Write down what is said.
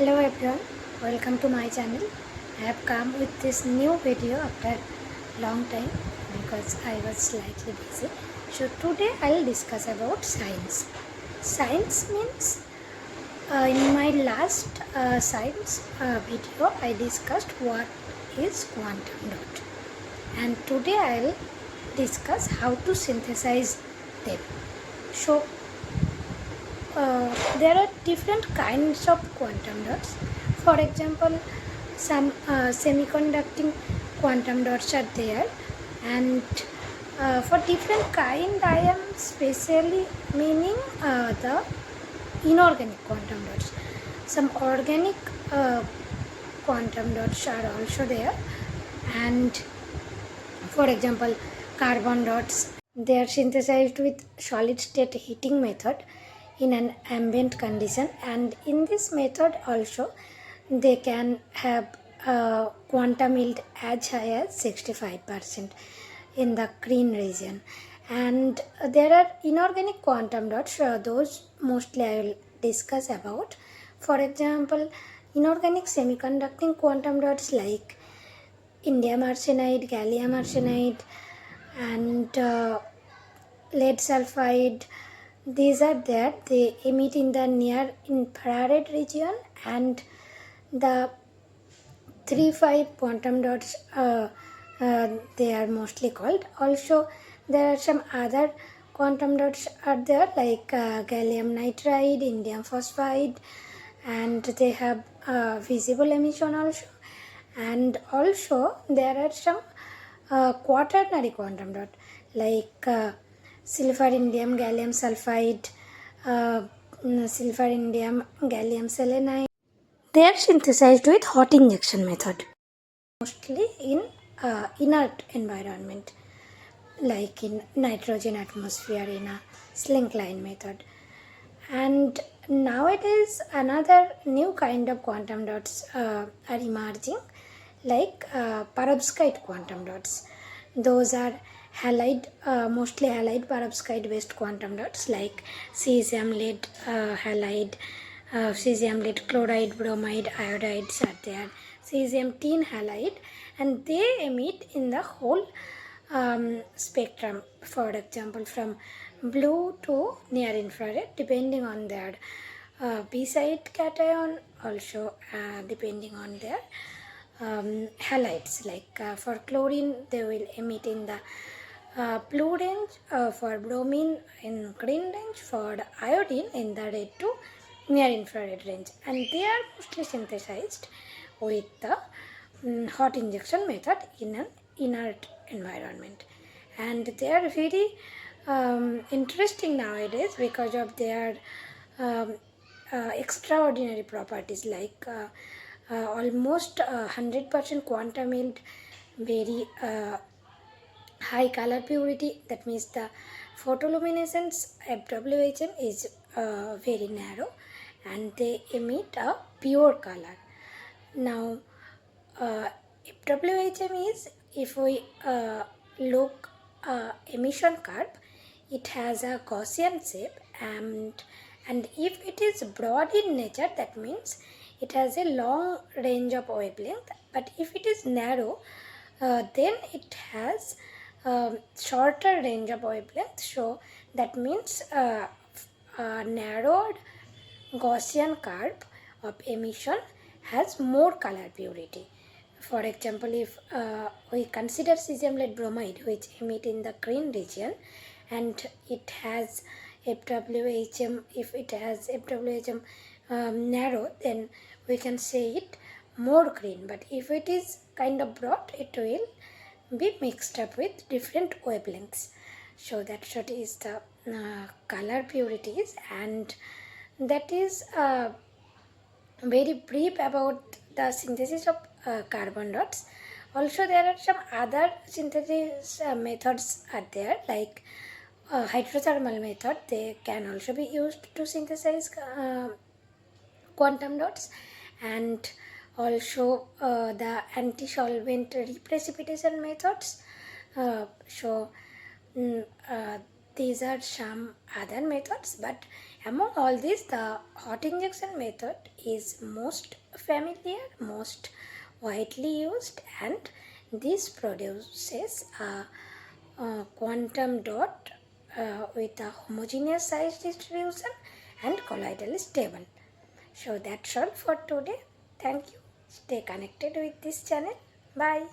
Hello everyone, welcome to my channel. I have come with this new video after long time because I was slightly busy. So today I'll discuss about science. Science means in my last science video I discussed what is quantum dot, and today I'll discuss how to synthesize them. So there are different kinds of quantum dots. For example, some semiconducting quantum dots are there, and for different kind I am specially meaning the inorganic quantum dots. Some organic quantum dots are also there, and for example carbon dots, they are synthesized with solid state heating method in an ambient condition, and in this method also they can have quantum yield as high as 65% in the green region. And there are inorganic quantum dots, those mostly I will discuss about. For example, inorganic semiconducting quantum dots like indium arsenide, gallium arsenide, and lead sulfide, these are there. They emit in the near infrared region, and the 3-5 quantum dots they are mostly called. Also there are some other quantum dots are there like gallium nitride, indium phosphide, and they have visible emission also. And also there are some quaternary quantum dot like silver indium gallium sulfide, silver indium gallium selenide. They are synthesized with hot injection method, mostly in inert environment like in nitrogen atmosphere in a slinkline method. And nowadays another new kind of quantum dots are emerging like perovskite quantum dots. Those are halide, mostly halide perovskite based quantum dots like cesium lead halide, cesium lead chloride, bromide, iodides are there, cesium tin halide, and they emit in the whole spectrum, for example from blue to near infrared depending on their B-side cation, also depending on their halides. Like for chlorine they will emit in the blue range, for bromine in green range, for the iodine in the red to near infrared range, and they are mostly synthesized with the hot injection method in an inert environment. And they are very interesting nowadays because of their um, extraordinary properties like almost 100% quantum yield, very high color purity, that means the photoluminescence FWHM is very narrow, and they emit a pure color. Now FWHM is, if we look emission curve, it has a Gaussian shape, and if it is broad in nature, that means it has a long range of wavelength, but if it is narrow, then it has shorter range of wavelength. So that means narrowed Gaussian curve of emission has more color purity. For example, if we consider cesium lead bromide, which emit in the green region, and it has FWHM, if it has FWHM narrow, then we can say it more green. But if it is kind of broad, it will be mixed up with different wavelengths. So that's what is the color purities, and that is very brief about the synthesis of carbon dots. Also there are some other synthesis methods are there like hydrothermal method. They can also be used to synthesize quantum dots, and also the anti-solvent reprecipitation methods. So these are some other methods, but Among all these, the hot injection method is most familiar, most widely used, and this produces a quantum dot with a homogeneous size distribution and colloidally stable. So that's all for today. Thank you. Stay connected with this channel. Bye.